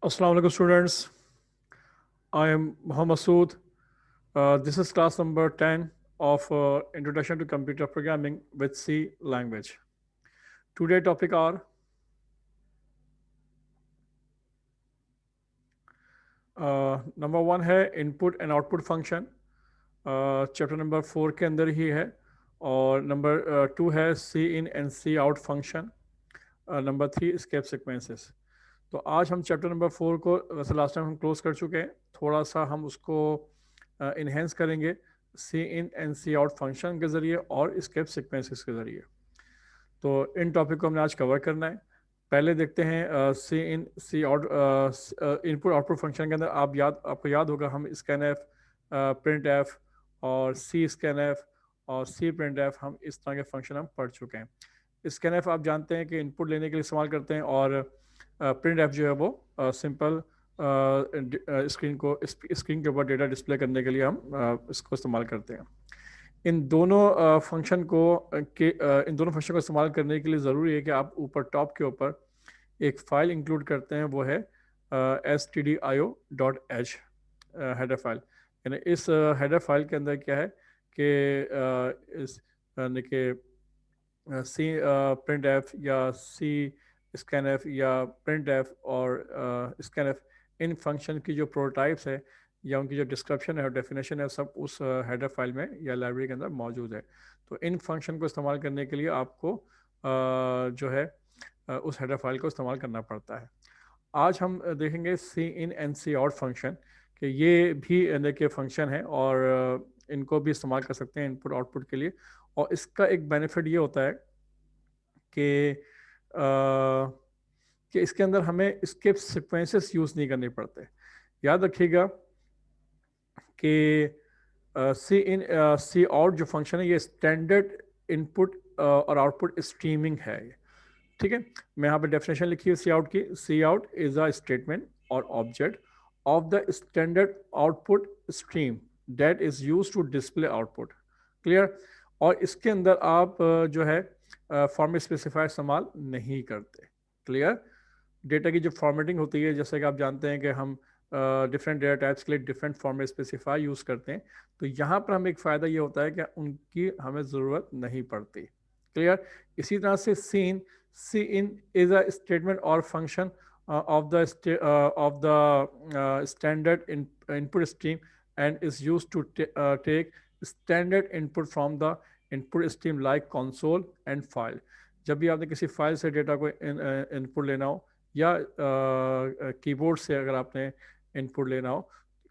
Assalamu alaikum students. I am Muhammad Masood. This is class number 10 of Introduction to Computer Programming with C language. Today topic are number 1 है input and output function, chapter number 4 के अंदर ही है। और number 2 है C in and C out function. Number 3 escape sequences. तो आज हम चैप्टर नंबर 4 को, वैसे लास्ट टाइम हम क्लोज कर चुके हैं, थोड़ा सा हम उसको इन्हेंस करेंगे C in and C out function के ज़रिए और स्केप सीक्वेंसेस के ज़रिए। तो इन टॉपिक को हमने आज कवर करना है। पहले देखते हैं सी इन सी आउट इनपुट आउटपुट फंक्शन के अंदर आपको याद होगा हम स्कैन एफ, प्रिंट एफ और सी स्कैन एफ और सी प्रिंट एफ, हम इस तरह के फंक्शन हम पढ़ चुके हैं। स्कैन एफ आप जानते हैं कि इनपुट लेने के लिए इस्तेमाल करते हैं, और प्रिंट एफ जो है वो सिंपल स्क्रीन के ऊपर डेटा डिस्प्ले करने के लिए हम इसको इस्तेमाल करते हैं। इन दोनों फंक्शन को इस्तेमाल करने के लिए ज़रूरी है कि आप ऊपर टॉप के ऊपर एक फ़ाइल इंक्लूड करते हैं, वो है stdio.h हेडर फाइल। यानी इस हेडर फाइल के अंदर क्या है कि यानी कि सी प्रिंट एफ या सी स्कैन एफ या प्रिंट एफ और स्कैन एफ, इन फंक्शन की जो प्रोटोटाइप्स है या उनकी जो डिस्क्रिप्शन है और डेफिनेशन है, सब उस हेडर फाइल में या लाइब्रेरी के अंदर मौजूद है। तो इन फंक्शन को इस्तेमाल करने के लिए आपको जो है उस हेडर फाइल को इस्तेमाल करना पड़ता है। आज हम देखेंगे C in and C out function, कि ये भी देखिए फंक्शन है और इनको भी इस्तेमाल कर सकते हैं इनपुट आउटपुट के लिए। और इसका एक बेनिफिट ये होता है कि इसके अंदर हमें स्किप सीक्वेंसेस यूज़ नहीं करने पड़ते। याद रखिएगा कि सी इन सी आउट जो फंक्शन है ये स्टैंडर्ड इनपुट और आउटपुट स्ट्रीमिंग है। ठीक है, मैं यहाँ पे डेफिनेशन लिखी है सी आउट की। C out is a statement और object of the standard output stream that is use to display output. Clear. और इसके अंदर आप जो है फॉर्मेट स्पेसिफायर इस्तेमाल नहीं करते। क्लियर। डेटा की जो फॉर्मेटिंग होती है, जैसे कि आप जानते हैं कि हम डिफरेंट डेटा टाइप्स के लिए डिफरेंट फॉर्मेट स्पेसिफायर यूज़ करते हैं, तो यहाँ पर हमें एक फ़ायदा ये होता है कि उनकी हमें ज़रूरत नहीं पड़ती। क्लियर। इसी तरह से सी इन इज़ अ स्टेटमेंट और function of the standard input stream and is used to take standard input from the input stream like console and file। जब भी आपने किसी फाइल से डेटा को इनपुट लेना हो या कीबोर्ड से अगर आपने इनपुट लेना हो,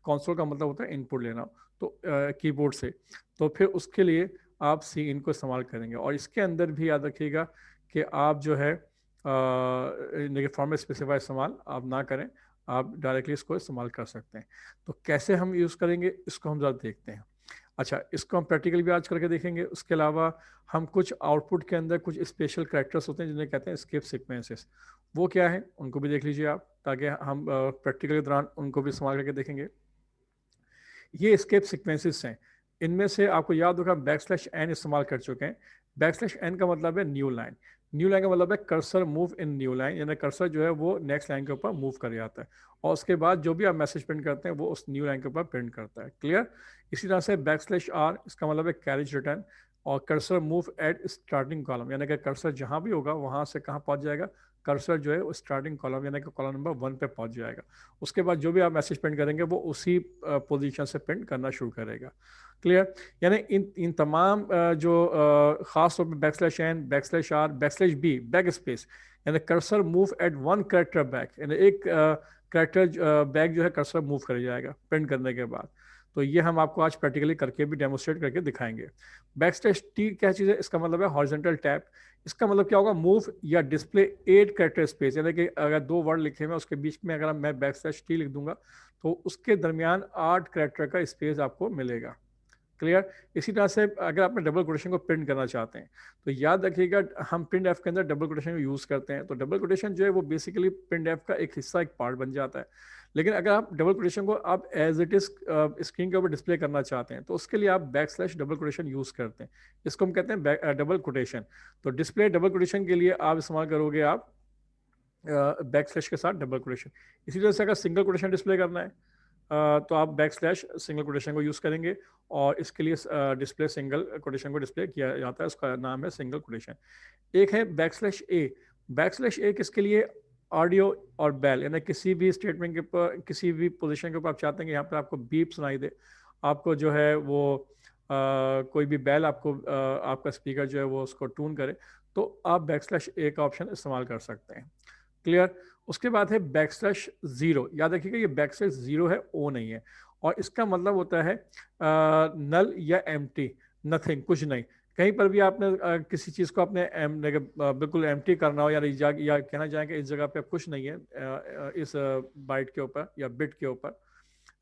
कंसोल का मतलब होता है इनपुट लेना हो, तो कीबोर्ड से, तो फिर उसके लिए आप सी इन को इस्तेमाल करेंगे। और इसके अंदर भी याद रखिएगा कि आप जो है फॉर्मेट स्पेसिफाई इस्तेमाल आप ना करें, आप डायरेक्टली इसको इस्तेमाल कर सकते हैं। तो कैसे हम यूज़ करेंगे इसको हम ज़रा देखते हैं। अच्छा, इसको हम प्रैक्टिकल भी आज करके देखेंगे। उसके अलावा हम कुछ आउटपुट के अंदर कुछ स्पेशल कैरेक्टर्स होते हैं जिन्हें कहते हैं स्किप सीक्वेंसेस, वो क्या है उनको भी देख लीजिए आप, ताकि हम प्रैक्टिकल के दौरान उनको भी इस्तेमाल करके देखेंगे। ये स्किप सीक्वेंसेस हैं। इनमें से आपको याद होगा बैकस्लैश एन इस्तेमाल कर चुके हैं। बैकस्लैश एन का मतलब है न्यू लाइन। न्यू लाइन का मतलब है cursor move in new line, यानी कर्सर जो है वो नेक्स्ट लाइन के ऊपर मूव कर जाता है और उसके बाद जो भी आप मैसेज प्रिंट करते हैं वो उस न्यू लाइन के ऊपर प्रिंट करता है। क्लियर। इसी तरह से बैकस्लैश आर, इसका मतलब है कैरेज रिटर्न, और cursor move eight starting column, यानी कि कर्सर जहाँ भी होगा वहाँ से कहाँ पहुँच जाएगा, कर्सर जो है वो स्टार्टिंग कॉलम यानी कि कॉलम नंबर 1 पे पहुँच जाएगा। उसके बाद जो भी आप मैसेज प्रिंट करेंगे वो उसी पोजीशन से प्रिंट करना शुरू करेगा। क्लियर। यानी इन तमाम जो ख़ास तौर पर backslash n, backslash r, backslash b, back space, यानी cursor move at one character back, यानी एक कैरेक्टर बैक जो है कर्सर मूव कर जाएगा प्रिंट करने के बाद। तो ये हम आपको आज प्रैक्टिकली करके भी डेमोस्ट्रेट करके दिखाएंगे। बैकस्लैश टी क्या चीज़ है, इसका मतलब है हॉरिजॉन्टल टैब। इसका मतलब क्या होगा, मूव या डिस्प्ले 8 कैरेक्टर स्पेस, यानी कि अगर 2 वर्ड लिखे हुए उसके बीच में अगर मैं बैकस्लैश टी लिख दूंगा तो उसके दरमियान 8 कैरेक्टर का स्पेस आपको मिलेगा। क्लियर। इसी तरह से अगर आप डबल कोटेशन को प्रिंट करना चाहते हैं तो याद रखिएगा हम प्रिंट एफ के अंदर डबल कोटेशन को यूज़ करते हैं। तो डबल कोटेशन जो है वो बेसिकली प्रिंट एफ का एक हिस्सा, एक पार्ट बन जाता है। लेकिन अगर आप डबल कोटेशन को आप एज इट इज़ स्क्रीन के ऊपर डिस्प्ले करना चाहते हैं तो उसके लिए आप बैकस्लैश डबल कोटेशन यूज़ करते हैं। इसको हम कहते हैं डबल कोटेशन। तो डिस्प्ले डबल कोटेशन के लिए आप इस्तेमाल करोगे आप बैक स्लैश के साथ डबल कोटेशन। इसी तरह से अगर सिंगल कोटेशन डिस्प्ले करना है तो आप बैक स्लैश सिंगल कोटेशन को यूज़ करेंगे, और इसके लिए डिस्प्ले सिंगल कोटेशन को डिस्प्ले किया जाता है, उसका नाम है सिंगल कोटेशन। एक है back slash A. Back slash A किसके लिए? ऑडियो और बेल, यानी किसी भी स्टेटमेंट के ऊपर, किसी भी पोजीशन के ऊपर आप चाहते हैं कि यहाँ पर आपको बीप सुनाई दे, आपको जो है वो कोई भी बेल आपको आपका स्पीकर जो है वो उसको ट्यून करे, तो आप बैक स्लैश ए का ऑप्शन इस्तेमाल कर सकते हैं। क्लियर? उसके बाद है बैक स्लैश ज़ीरो। याद रखिएगा ये बैक स्लैश ज़ीरो है, ओ नहीं है, और इसका मतलब होता है नल या एम्प्टी, नथिंग, कुछ नहीं। कहीं पर भी आपने किसी चीज़ को आपने बिल्कुल एम्प्टी करना हो, या कहना चाहें कि इस जगह पे कुछ नहीं है इस बाइट के ऊपर या बिट के ऊपर,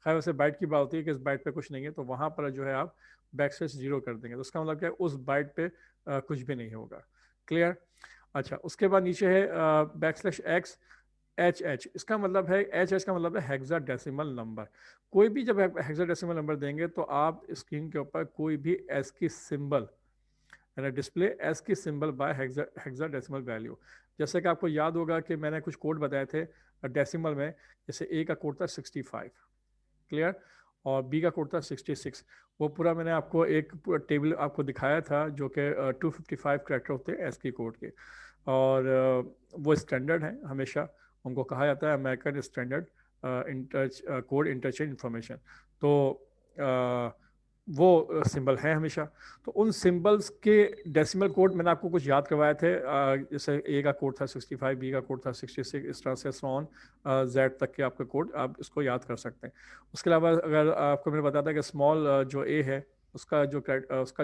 खैर वैसे बाइट की बात होती है कि इस बाइट पे कुछ नहीं है, तो वहाँ पर जो है आप बैक स्लैश ज़ीरो कर देंगे, तो उसका मतलब क्या है, उस बाइट पे कुछ भी नहीं होगा। क्लियर? अच्छा, उसके बाद नीचे है back slash x H H. इसका मतलब है, एच एच का मतलब है हेक्साडेसिमल नंबर। कोई भी जब आप हेक्साडेसिमल नंबर देंगे तो आप स्क्रीन के ऊपर कोई भी एस की सिंबल, यानी डिस्प्ले एस की सिंबल बाय हेक्साडेसिमल वैल्यू। जैसे कि आपको याद होगा कि मैंने कुछ कोड बताए थे डेसिमल में, जैसे ए का कोड था 65, क्लियर, और बी का कोड था 66। वो पूरा मैंने आपको एक पूरा टेबल आपको दिखाया था, जो कि 255 कैरेक्टर होते हैं एस की कोड के, और वो स्टैंडर्ड हैं हमेशा, उनको कहा जाता है American standard code interchange information. तो वो सिंबल है हमेशा। तो उन सिंबल्स के डेसिमल कोड मैंने आपको कुछ याद करवाए थे, जैसे ए का कोड था 65, बी का कोड था 66, इस तरह से सॉन जेड तक के आपका कोड आप इसको याद कर सकते हैं। उसके अलावा अगर आपको मैंने बताया था कि स्मॉल जो ए है उसका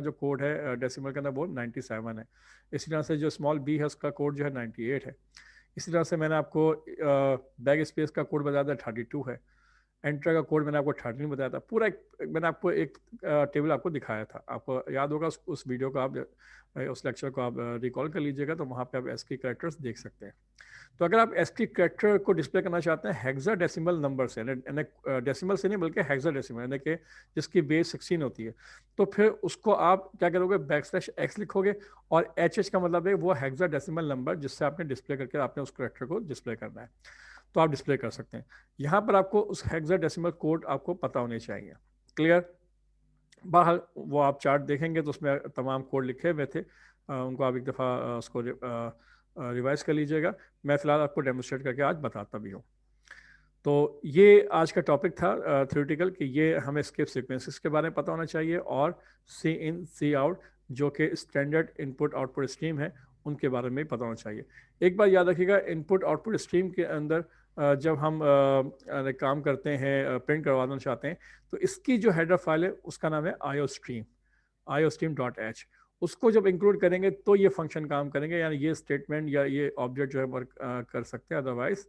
जो कोड है डेसिमल के अंदर वो 97 है। इसी तरह से जो स्मॉल बी है उसका कोड जो है 98 है। इसी तरह से मैंने आपको बैग स्पेस का कोड बताया था 32 है। एंटर का कोड मैंने आपको 13 बताया था। पूरा मैंने आपको एक टेबल आपको दिखाया था, आपको याद होगा, उस वीडियो को आप उस लेक्चर को आप रिकॉल कर लीजिएगा, तो वहाँ पे आप एस की कैरेक्टर्स देख सकते हैं। तो अगर आप एस की कैरेक्टर को डिस्प्ले करना चाहते हैं हेक्साडेसिमल नंबर से, यानी डेसिमल से नहीं बल्कि हेक्साडेसिमल, यानी कि जिसकी बेस 16 होती है, तो फिर उसको आप क्या करोगे, बैक स्लैश एक्स लिखोगे, और एच एच का मतलब है वो हेक्साडेसिमल नंबर जिससे आपने डिस्प्ले करके आपने उस कैरेक्टर को डिस्प्ले करना है, तो आप डिस्प्ले कर सकते हैं। यहाँ पर आपको उस हेक्साडेसिमल कोड आपको पता होने चाहिए। क्लियर? बहरहाल वो आप चार्ट देखेंगे तो उसमें तमाम कोड लिखे हुए थे, उनको आप एक दफ़ा उसको रिवाइज कर लीजिएगा। मैं फ़िलहाल आपको डेमोस्ट्रेट करके आज बताता भी हूँ। तो ये आज का टॉपिक था थ्योरेटिकल, कि ये हमें स्किप सीक्वेंसेस के बारे में पता होना चाहिए, और सी इन सी आउट जो कि स्टैंडर्ड इनपुट आउटपुट स्ट्रीम है उनके बारे में पता होना चाहिए। एक बात याद रखिएगा, इनपुट आउटपुट स्ट्रीम के अंदर जब हम काम करते हैं, प्रिंट करवाना चाहते हैं, तो इसकी जो हेडर फाइल है उसका नाम है iostream.h। उसको जब इंक्लूड करेंगे तो ये फंक्शन काम करेंगे, यानी ये स्टेटमेंट या ये ऑब्जेक्ट जो है वर्क कर सकते हैं, अदरवाइज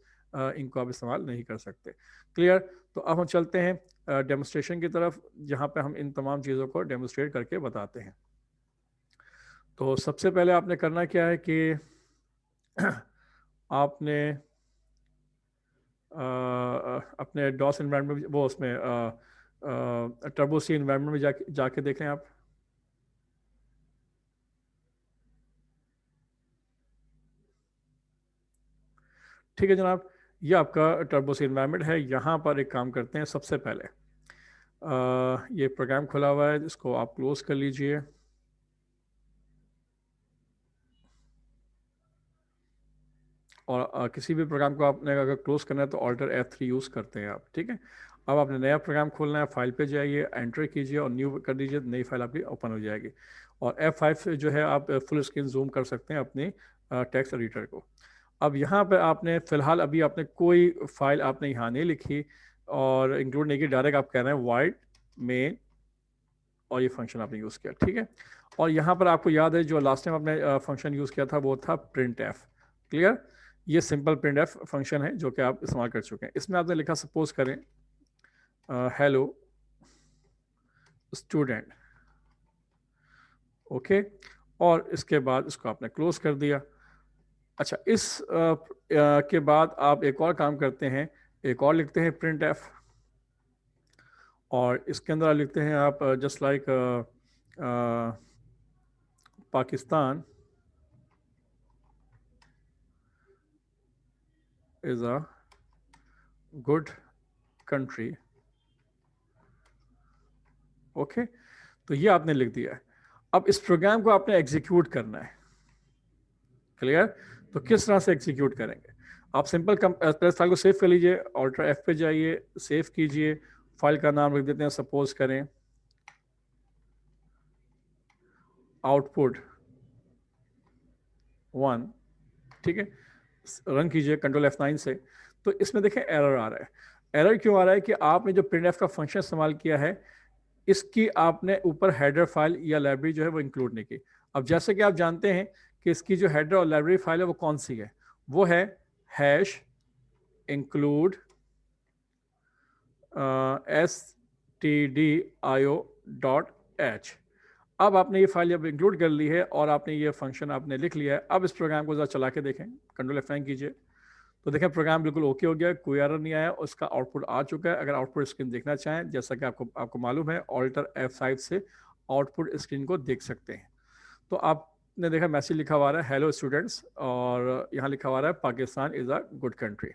इनको आप इस्तेमाल नहीं कर सकते। क्लियर? तो अब हम चलते हैं डेमोस्ट्रेशन की तरफ, जहाँ पे हम इन तमाम चीज़ों को डेमोस्ट्रेट करके बताते हैं। तो सबसे पहले आपने करना क्या है कि आपने अपने डॉस इन्वायरमेंट में, वो उसमें टर्बो सी इन्वायरमेंट में जाके देखें आप। ठीक है जनाब, ये आपका टर्बो सी इन्वायरमेंट है। यहाँ पर एक काम करते हैं, सबसे पहले ये प्रोग्राम खुला हुआ है, इसको आप क्लोज कर लीजिए। और किसी भी प्रोग्राम को आपने अगर क्लोज करना है तो ऑल्टर F3 यूज़ करते हैं आप। ठीक है, अब आपने नया प्रोग्राम खोलना है, फाइल पे जाइए, एंटर कीजिए और न्यू कर दीजिए, नई फाइल आपकी ओपन हो जाएगी। और F5 से जो है आप फुल स्क्रीन जूम कर सकते हैं अपनी टेक्स्ट एडिटर को। अब यहाँ पे आपने फ़िलहाल अभी आपने कोई फाइल आपने यहाँ नहीं लिखी और इंक्लूड नहीं की, डायरेक्ट आप कह रहे हैं वाइड मेन, और ये फंक्शन आपने यूज़ किया। ठीक है, और यहाँ पर आपको याद है जो लास्ट टाइम आपने फंक्शन यूज़ किया था वो था प्रिंट एफ। क्लियर? ये सिंपल प्रिंट एफ फंक्शन है जो कि आप इस्तेमाल कर चुके हैं। इसमें आपने लिखा, सपोज करें हेलो स्टूडेंट, ओके, और इसके बाद इसको आपने क्लोज कर दिया। अच्छा, इस के बाद आप एक और काम करते हैं, एक और लिखते हैं प्रिंट एफ, और इसके अंदर लिखते हैं आप just like Pakistan is a good country. Okay, तो ये आपने लिख दिया है। अब इस प्रोग्राम को आपने एग्जीक्यूट करना है। क्लियर? तो किस तरह से एग्जीक्यूट करेंगे? आप सिंपल पहले फाइल को सेव कर लीजिए, ऑल्टर एफ पे जाइए, सेव कीजिए, फाइल का नाम लिख देते हैं, सपोज करें आउटपुट 1। ठीक है, रन कीजिए कंट्रोल F9 से। तो इसमें देखें एरर आ रहा है। एरर क्यों आ रहा है? कि आपने जो प्रिंट एफ का फंक्शन इस्तेमाल किया है, इसकी आपने ऊपर हेडर फाइल या लाइब्रेरी जो है वो इंक्लूड नहीं की। अब जैसे कि आप जानते हैं कि इसकी जो हेडर और लाइब्रेरी फाइल है वो कौन सी है, वो है हैश इंक्लूड stdio.h। अब आपने ये फाइल जब इंक्लूड कर ली है और आपने ये फंक्शन आपने लिख लिया है, अब इस प्रोग्राम को ज़रा चला के देखें, कंट्रोल F9 कीजिए, तो देखें प्रोग्राम बिल्कुल ओके हो गया, कोई एरर नहीं आया, उसका आउटपुट आ चुका है। अगर आउटपुट स्क्रीन देखना चाहें, जैसा कि आपको मालूम है, ऑल्टर F5 से आउटपुट स्क्रीन को देख सकते हैं। तो आपने देखा मैसेज लिखा हुआ है हेलो स्टूडेंट्स, और यहाँ लिखा हुआ है Pakistan is a good country.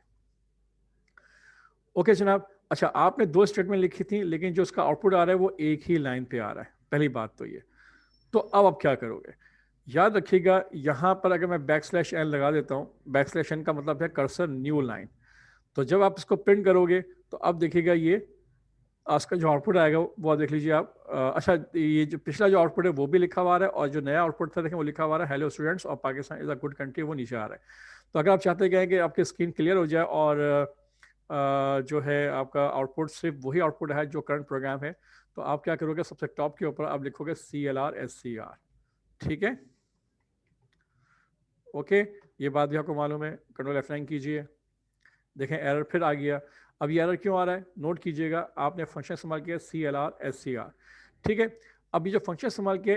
Okay जनाब, अच्छा आपने 2 स्टेटमेंट लिखी थी, लेकिन जो उसका आउटपुट आ रहा है वो एक ही लाइन पे आ रहा है, पहली बात तो ये। तो अब आप क्या करोगे? याद रखिएगा, यहाँ पर अगर मैं \n लगा देता हूँ, \n का मतलब है कर्सर न्यू लाइन। तो जब आप इसको प्रिंट करोगे तो अब देखिएगा ये उसका जो आउटपुट आएगा वो देख लीजिए आप। अच्छा, ये जो पिछला जो आउटपुट है वो भी लिखा हुआ है, और जो नया आउटपुट था देखें वो लिखा हुआ है हेलो स्टूडेंट्स और Pakistan is a good country, वो नीचे आ रहा है। तो अगर आप चाहते हैं कि आपकी स्क्रीन क्लियर हो जाए और जो है आपका आउटपुट सिर्फ वही आउटपुट है जो करंट प्रोग्राम है, तो आप क्या करोगे, सबसे टॉप के ऊपर आप लिखोगे CLR SCR। ठीक है, ओके, ये बात भी आपको मालूम है। कंट्रोल F9 कीजिए, देखें एरर फिर आ गया। अब ये एरर क्यों आ रहा है, नोट कीजिएगा, आपने फंक्शन इस्तेमाल किया CLR SCR। ठीक है, अब ये जो फंक्शन इस्तेमाल किया,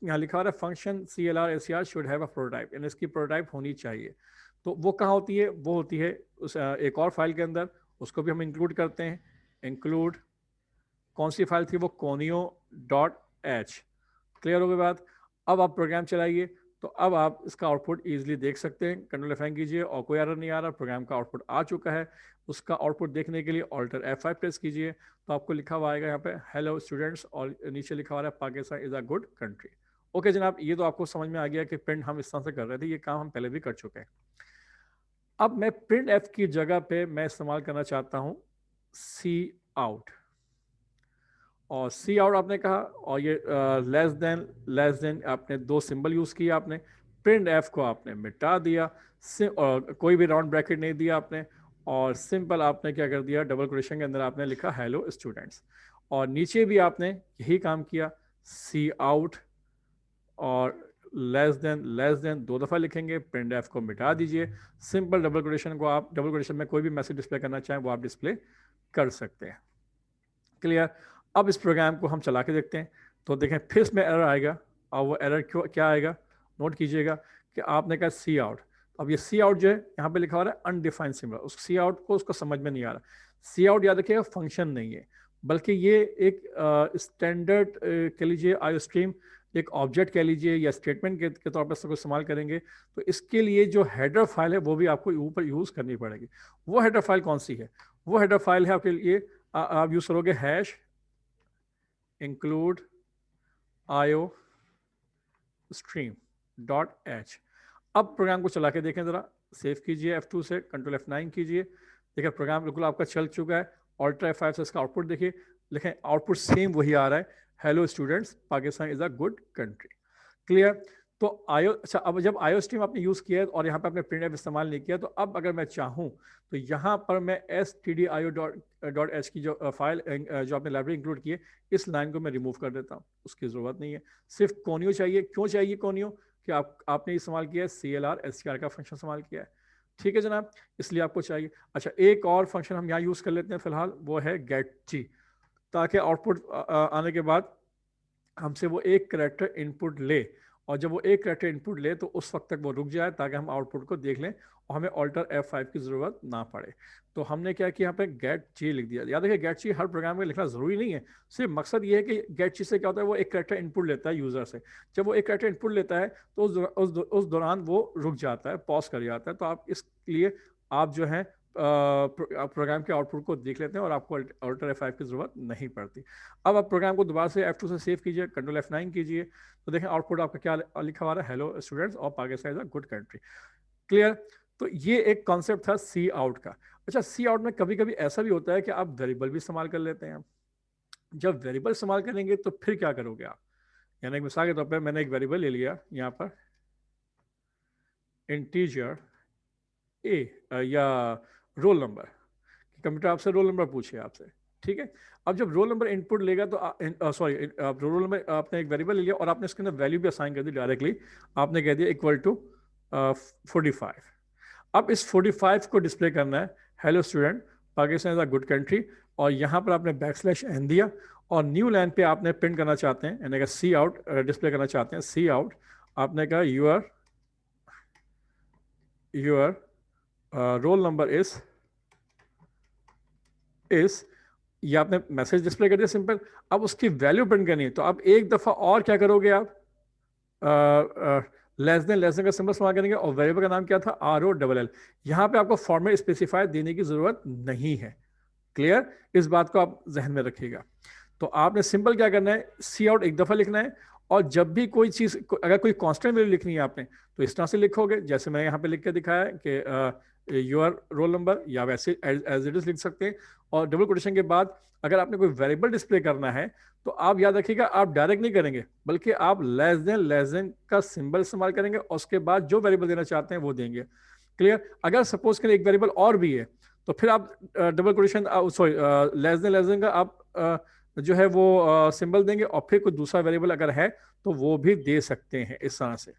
यहाँ लिखा हुआ है function CLR SCR should have a prototype, यानी इसकी प्रोटोटाइप होनी चाहिए। तो वो कहाँ होती है? वो होती है उस एक और फाइल के अंदर, उसको भी हम इंक्लूड करते हैं। इंक्लूड कौन सी फाइल थी? वो conio.h। क्लियर हो गई बात? अब आप प्रोग्राम चलाइए, तो अब आप इसका आउटपुट इजीली देख सकते हैं। कंट्रोल F9 कीजिए और कोई एरर नहीं आ रहा, प्रोग्राम का आउटपुट आ चुका है। उसका आउटपुट देखने के लिए ऑल्टर F5 प्रेस कीजिए, तो आपको लिखा हुआ आएगा यहाँ पे हेलो स्टूडेंट्स, और नीचे लिखा हुआ है Pakistan is a good country. Okay जनाब, ये तो आपको समझ में आ गया कि प्रिंट हम इस तरह से कर रहे थे, ये काम हम पहले भी कर चुके हैं। अब मैं प्रिंट एफ की जगह पे मैं इस्तेमाल करना चाहता हूँ सी आउट, और सी आउट आपने कहा, और ये लेस देन आपने 2 सिंबल यूज किया आपने। प्रिंट एफ को आपने मिटा दिया, और कोई भी राउंड ब्रैकेट नहीं दिया आपने, और सिंपल आपने क्या कर दिया, डबल कोटेशन के अंदर आपने लिखा हेलो स्टूडेंट्स, और नीचे भी आपने यही काम किया, सी आउट और लेस देन 2 दफ़ा लिखेंगे, प्रिंट एफ को मिटा दीजिए, सिंपल डबल कोटेशन को आप डबल कोटेशन में कोई भी मैसेज डिस्प्ले करना चाहें वो आप डिस्प्ले कर सकते हैं। क्लियर? अब इस प्रोग्राम को हम चला के देखते हैं, तो देखें फिर इसमें एरर आएगा, और वो एरर क्यों क्या आएगा, नोट कीजिएगा कि आपने कहा सी आउट। अब ये सी आउट जो है यहाँ पे लिखा हुआ है अनडिफाइंड सिंबल, उस सी आउट को उसको समझ में नहीं आ रहा। सी आउट याद रखिएगा फंक्शन नहीं है, बल्कि ये एक स्टैंडर्ड कह लीजिए आई स्ट्रीम, एक ऑब्जेक्ट कह लीजिए या स्टेटमेंट के तौर पर इसको इस्तेमाल करेंगे। तो इसके लिए जो हेडर फाइल है वो भी आपको ऊपर यूज़ करनी पड़ेगी। वो हेडर फाइल कौन सी है? वो हेडर फाइल है आपके लिए, आप यूज़ करोगे हैश इंक्लूड IO stream.h। अब प्रोग्राम को चला के देखें ज़रा, सेव कीजिए F2 से, कंट्रोल F9 कीजिए, देखिए प्रोग्राम बिल्कुल आपका चल चुका है। ऑल्टर F5 से इसका आउटपुट देखिए, लिखें आउटपुट सेम वही आ रहा है, hello students Pakistan is a good country. Clear? तो आयो, अच्छा अब जब आयो स्ट्रीम आपने यूज़ किया है और यहाँ पे आपने प्रिंट एफ इस्तेमाल नहीं किया, तो अब अगर मैं चाहूँ तो यहाँ पर मैं stdio.h की जो फाइल जो आपने लाइब्रेरी इंक्लूड की है, इस लाइन को मैं रिमूव कर देता हूँ, उसकी ज़रूरत नहीं है। सिर्फ कोनियो चाहिए। क्यों चाहिए कोनियो? कि आपने इस्तेमाल किया है CLR SCR का फंक्शन इस्तेमाल किया है। ठीक है जनाब, इसलिए आपको चाहिए। अच्छा, एक और फंक्शन हम यहाँ यूज़ कर लेते हैं फिलहाल, वो है getg, ताकि आउटपुट आने के बाद हमसे वो एक करेक्टर इनपुट ले, और जब वो एक करेक्टर इनपुट ले तो उस वक्त तक वो रुक जाए, ताकि हम आउटपुट को देख लें और हमें ऑल्टर F5 की ज़रूरत ना पड़े। तो हमने क्या किया, यहाँ पे getg लिख दिया। याद रखिए getg हर प्रोग्राम में लिखना ज़रूरी नहीं है, सिर्फ मकसद ये है कि getg से क्या होता है, वो एक करेक्टर इनपुट लेता है यूज़र से। जब वो एक करेक्टर इनपुट लेता है तो उस दौरान वो रुक जाता है, पॉज कर जाता है। तो आप इसलिए आप जो है प्रोग्राम के आउटपुट को देख लेते हैं और आपको अल्टर F5 की जरूरत नहीं पड़ती। अब आप प्रोग्राम को दोबारा से F2 से सेव कीजिए, कंट्रोल F9 कीजिए, तो देखें आउटपुट आपका क्या लिखा हुआ है, हेलो स्टूडेंट्स और Pakistan is a good country. Clear? तो ये एक कॉन्सेप्ट था सी आउट का। अच्छा, सी आउट में कभी कभी ऐसा भी होता है कि आप वेरिएबल भी इस्तेमाल कर लेते हैं। जब वेरिएबल इस्तेमाल करेंगे तो फिर क्या करोगे आप, यानी एक मिसाल के तौर पर मैंने एक वेरिएबल ले लिया यहाँ पर इंटीजर ए या रोल नंबर, कंप्यूटर आपसे रोल नंबर पूछे आपसे, ठीक है। अब जब रोल नंबर इनपुट लेगा तो सॉरी रोल नंबर आपने एक वेरिएबल ले लिया और आपने इसके अंदर वैल्यू भी असाइन कर दी डायरेक्टली, आपने कह दिया इक्वल टू 45। अब इस 45 को डिस्प्ले करना है, hello student Pakistan is a good country, और यहाँ पर आपने बैकस्लैश n दिया और न्यू लाइन पे आपने प्रिंट करना चाहते हैं, यानी कि सी आउट डिस्प्ले करना चाहते हैं, सी आउट आपने कहा यूर रोल नंबर इज ये आपने मैसेज डिस्प्ले कर दिया सिंपल। अब उसकी वैल्यू प्रिंट करनी है, तो अब एक दफ़ा और क्या करोगे आप, लेस देन का सिंबल इस्तेमाल करेंगे और वेरिएबल का नाम क्या था, ROLL। यहाँ पे आपको फॉर्मेट स्पेसिफाई देने की जरूरत नहीं है। क्लियर? इस बात को आप जहन में रखिएगा। तो आपने सिंपल क्या करना है, सी आउट एक दफ़ा लिखना है, और जब भी कोई चीज़, अगर कोई कांस्टेंट वैल्यू लिखनी है आपने, तो इस तरह से लिखोगे जैसे मैंने यहाँ पे लिख के दिखाया है कि योर रोल नंबर, या वैसे एज इट इज लिख सकते हैं। और डबल कोटेशन के बाद अगर आपने कोई वेरिएबल डिस्प्ले करना है तो आप याद रखिएगा, आप डायरेक्ट नहीं करेंगे, बल्कि आप लेस देन का सिंबल इस्तेमाल करेंगे और उसके बाद जो वेरिएबल देना चाहते हैं वो देंगे। क्लियर? अगर सपोज करें एक वेरिएबल और भी है तो फिर आप double quotation sorry less then का आप जो है वो सिंबल देंगे, और फिर कोई दूसरा वेरिएबल अगर है तो वो भी दे सकते हैं इस तरह से।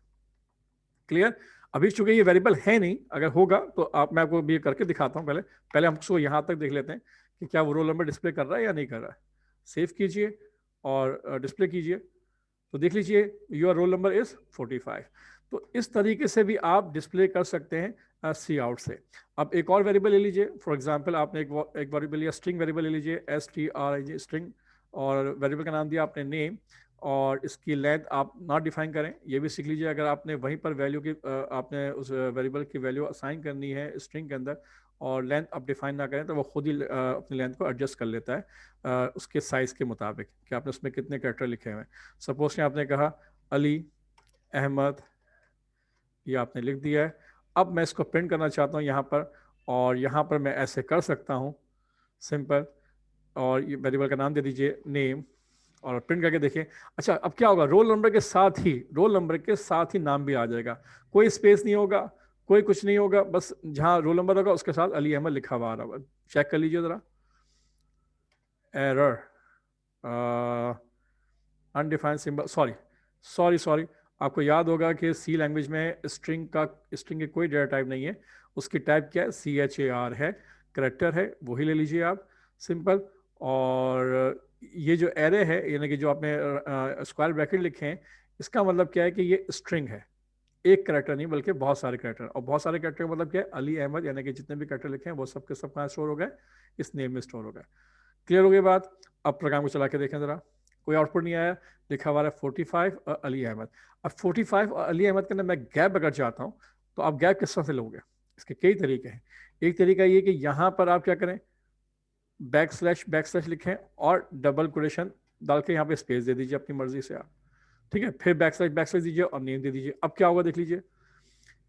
क्लियर? अभी चूंकि ये वेरिएबल है नहीं, अगर होगा तो मैं आपको भी करके दिखाता हूँ। पहले हम उसको यहाँ तक देख लेते हैं कि क्या वो रोल नंबर डिस्प्ले कर रहा है या नहीं कर रहा है। सेव कीजिए और डिस्प्ले कीजिए, तो देख लीजिए योर रोल नंबर इज 45। तो इस तरीके से भी आप डिस्प्ले कर सकते हैं सी आउट से। अब एक और वेरिएबल ले लीजिए, फॉर एग्जांपल आपने एक वेरिएबल लिया, स्ट्रिंग वेरिएबल ले लीजिए, STRING स्ट्रिंग, और वेरिएबल का नाम दिया आपने नेम, और इसकी लेंथ आप नॉट डिफाइन करें, ये भी सीख लीजिए। अगर आपने वहीं पर वैल्यू की आपने उस वेरिएबल की वैल्यू असाइन करनी है स्ट्रिंग के अंदर, और लेंथ आप डिफाइन ना करें तो वो खुद ही अपनी लेंथ को एडजस्ट कर लेता है उसके साइज़ के मुताबिक कि आपने उसमें कितने कैरेक्टर लिखे हुए हैं। सपोज कि आपने कहा अली अहमद, ये आपने लिख दिया है। अब मैं इसको प्रिंट करना चाहता हूँ यहाँ पर, और यहाँ पर मैं ऐसे कर सकता हूँ सिंपल, और ये वेरिएबल का नाम दे दीजिए नेम, और प्रिंट करके देखिए। अच्छा, अब क्या होगा, रोल नंबर के साथ ही नाम भी आ जाएगा, कोई स्पेस नहीं होगा, कोई कुछ नहीं होगा, बस जहाँ रोल नंबर होगा उसके साथ अली अहमद लिखा हुआ आ रहा होगा। चेक कर लीजिए जरा, एरर अनडिफाइंड सिंबल, सॉरी आपको याद होगा कि सी लैंग्वेज में स्ट्रिंग की कोई डेटा टाइप नहीं है, उसकी टाइप क्या है, CHAR है, करेक्टर है, वही ले लीजिए आप सिंपल। और ये जो एरे है, यानी कि जो आपने स्क्वायर ब्रैकेट लिखे हैं, इसका मतलब क्या है कि ये स्ट्रिंग है, एक करेक्टर नहीं बल्कि बहुत सारे करेक्टर, और बहुत सारे करेक्टर का मतलब क्या है, अली अहमद, यानी कि जितने भी करेक्टर लिखे हैं वो सबके सब कहाँ स्टोर हो गए, इस नेम में स्टोर हो गए। क्लियर हो गई बात? अब प्रोग्राम को चला के देखें जरा, कोई आउटपुट नहीं आया, लिखा हुआ है 45 और अली अहमद। अब 45 और अली अहमद के अंदर मैं गैप अगर चाहता हूँ तो आप गैप किस तरह से लोगे, इसके कई तरीके हैं। एक तरीका ये कि यहाँ पर आप क्या करें, बैक स्लैश लिखें और डबल कोटेशन डाल के यहाँ पे स्पेस दे दीजिए अपनी मर्जी से आप, ठीक है। फिर बैक स्लैश दीजिए और नेम दे दीजिए। अब क्या होगा देख लीजिए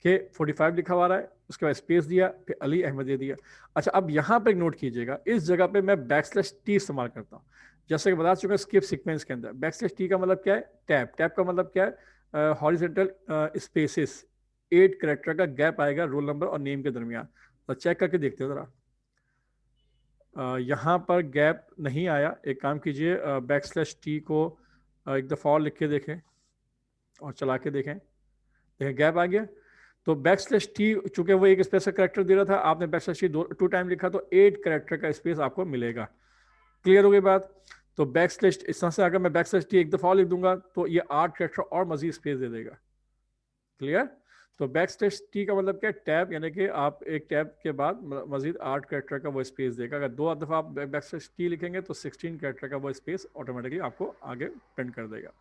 कि 45 लिखा हुआ है, उसके बाद स्पेस दिया, फिर अली अहमद दे दिया। अच्छा, अब यहाँ पे नोट कीजिएगा, इस जगह पे मैं टी इस्तेमाल करता हूँ, जैसे कि बता चुका स्किप सीक्वेंस के अंदर। टी का मतलब क्या है, टैब का मतलब क्या है, हॉरिजॉन्टल स्पेसेस, 8 कैरेक्टर का गैप आएगा रोल नंबर और नेम के दरमियान। तो चेक करके देखते हो जरा, यहाँ पर गैप नहीं आया। एक काम कीजिए, टी को एक दफ़ा और लिख के देखें और चला के देखें, देखें गैप आ गया। तो टी चूंकि वो एक स्पेस का करेक्टर दे रहा था, आपने टी 2 टाइम लिखा तो 8 करेक्टर का स्पेस आपको मिलेगा। क्लियर हो गई बात? तो इस तरह से अगर मैं टी एक दफ़ा और लिख दूंगा तो ये 8 करेक्टर और मजीद स्पेस दे देगा। क्लियर? तो टी का मतलब क्या है, टैब, यानी कि आप एक टैब के बाद मजीद 8 कैरेक्टर का वो स्पेस देगा। अगर 2 दफ़ा आप टी लिखेंगे तो 16 कैरेक्टर का वो स्पेस ऑटोमेटिकली आपको आगे प्रिंट कर देगा।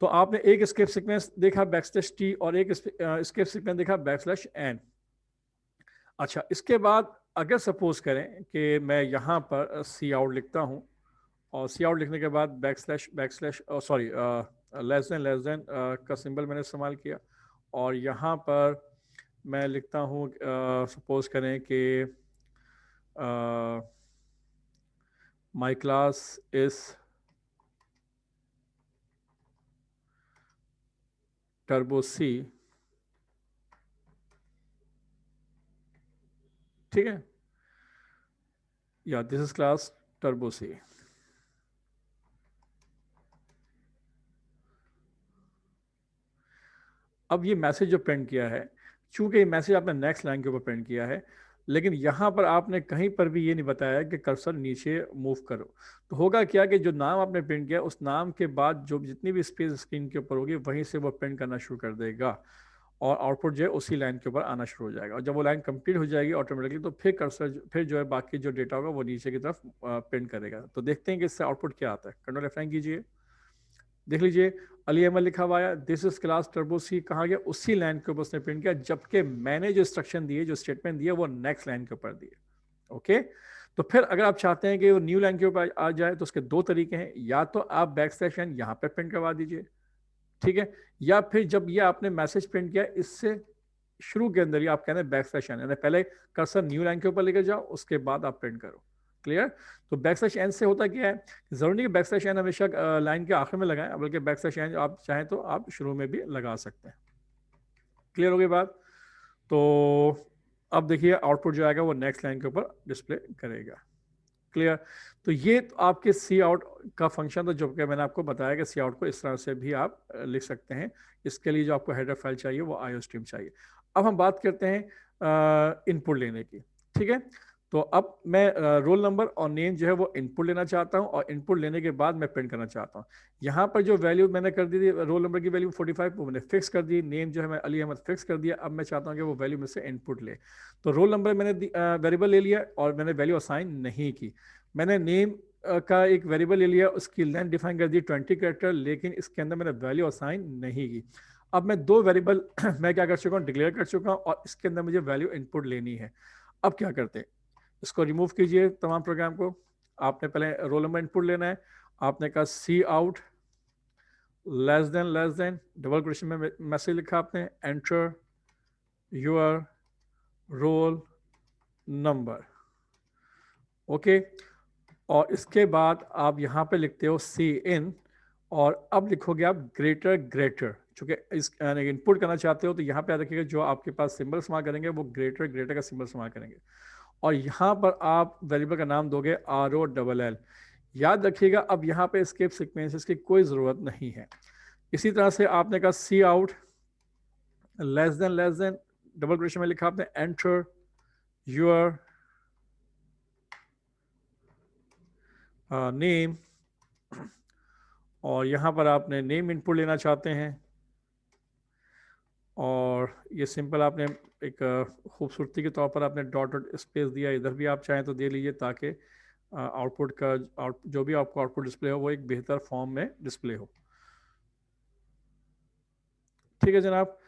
तो आपने एक स्केप सीक्वेंस देखा टी और एक स्केप सीक्वेंस देखा _n। अच्छा, इसके बाद अगर सपोज करें कि मैं यहाँ पर सी आउट लिखता हूँ और सी आउट लिखने के बाद back slash sorry less then का सिंबल मैंने इस्तेमाल किया और यहाँ पर मैं लिखता हूँ सपोज करें कि माई क्लास इज टर्बो सी, ठीक है, या दिस इज क्लास टर्बो सी। अब ये मैसेज जो प्रिंट किया है, चूंकि ये मैसेज आपने नेक्स्ट लाइन के ऊपर प्रिंट किया है, लेकिन यहाँ पर आपने कहीं पर भी ये नहीं बताया कि कर्सर नीचे मूव करो, तो होगा क्या कि जो नाम आपने प्रिंट किया उस नाम के बाद जो जितनी भी स्पेस स्क्रीन के ऊपर होगी वहीं से वो प्रिंट करना शुरू कर देगा और आउटपुट जो है उसी लाइन के ऊपर आना शुरू हो जाएगा। और जब वो लाइन कंप्लीट हो जाएगी ऑटोमेटिकली, तो फिर कर्सर फिर जो है बाकी जो डेटा होगा वो नीचे की तरफ प्रिंट करेगा। तो देखते हैं कि इससे आउटपुट क्या आता है। कंट्रोल F9 कीजिए, देख लीजिए अली अहमद लिखा हुआ है, दिस इज क्लास टर्बो सी कहा गया, उसी लाइन के ऊपर उसने प्रिंट किया, जबकि मैंने जो इंस्ट्रक्शन दिए, जो स्टेटमेंट दिया, वो नेक्स्ट लाइन के ऊपर दिए। ओके, तो फिर अगर आप चाहते हैं कि वो न्यू लाइन के ऊपर आ जाए तो उसके दो तरीके हैं, या तो आप बैक स्लैश एन यहाँ पे प्रिंट करवा दीजिए, ठीक है, या फिर जब ये आपने मैसेज प्रिंट किया इससे शुरू के अंदर ही आप कहते हैं बैक स्लैश एन, यानी पहले कर्सर न्यू लाइन के ऊपर लेकर जाओ, उसके बाद आप प्रिंट करो। क्लियर? तो बैक स्लैश एन से होता क्या है, जरूरी नहीं कि बैक स्लैश एन हमेशा लाइन के आखिर में लगाएं, बल्कि बैक स्लैश एन आप चाहें तो आप शुरू में भी लगा सकते हैं। क्लियर हो गई बात? तो अब देखिए आउटपुट जो आएगा वो नेक्स्ट लाइन के ऊपर डिस्प्ले करेगा। क्लियर? तो ये तो आपके सी आउट का फंक्शन था, जो कि मैंने आपको बताया कि सी आउट को इस तरह से भी आप लिख सकते हैं। इसके लिए जो आपको हेडर फाइल चाहिए वो आईओ स्ट्रीम चाहिए। अब हम बात करते हैं इनपुट लेने की, ठीक है। तो अब मैं रोल नंबर और नेम जो है वो इनपुट लेना चाहता हूँ और इनपुट लेने के बाद मैं प्रिंट करना चाहता हूँ। यहाँ पर जो वैल्यू मैंने कर दी थी, रोल नंबर की वैल्यू 45 वो मैंने फिक्स कर दी, नेम जो है मैं अली अहमद फिक्स कर दिया। अब मैं चाहता हूँ कि वो वैल्यू में से इनपुट ले। तो रोल नंबर मैंने वेरिएबल ले लिया और मैंने वैल्यू असाइन नहीं की। मैंने नेम का एक वेरिएबल ले लिया, उसकी लेंथ डिफाइन कर दी 20 कैरेक्टर, लेकिन इसके अंदर मैंने वैल्यू असाइन नहीं की। अब मैं दो वेरिएबल मैं क्या कर चुका हूँ, डिक्लेयर कर चुका हूँ और इसके अंदर मुझे वैल्यू इनपुट लेनी है। अब क्या करते हैं, इसको रिमूव कीजिए तमाम प्रोग्राम को। आपने पहले रोल नंबर इनपुट लेना है, आपने कहा C out less than double question में मैसेज लिखा आपने, enter your roll number. Okay, और इसके बाद आप यहाँ पे लिखते हो सी इन, और अब लिखोगे आप ग्रेटर ग्रेटर, चूंकि इस इनपुट करना चाहते हो तो यहाँ पे याद रखिएगा जो आपके पास सिंबल इस्तेमाल करेंगे वो ग्रेटर ग्रेटर का सिंबल इस्तेमाल करेंगे। और यहाँ पर आप वेरिएबल का नाम दोगे ROLL। याद रखिएगा अब यहाँ पे एस्केप सीक्वेंसेस की कोई ज़रूरत नहीं है। इसी तरह से आपने कहा C out less than double question में लिखा आपने एंटर योर नेम, और यहाँ पर आपने नेम इनपुट लेना चाहते हैं, और ये सिंपल आपने एक खूबसूरती के तौर पर आपने डॉट डॉट स्पेस दिया, इधर भी आप चाहें तो दे लीजिए ताकि आउटपुट का जो भी आपको आउटपुट डिस्प्ले हो वो एक बेहतर फॉर्म में डिस्प्ले हो। ठीक है जनाब,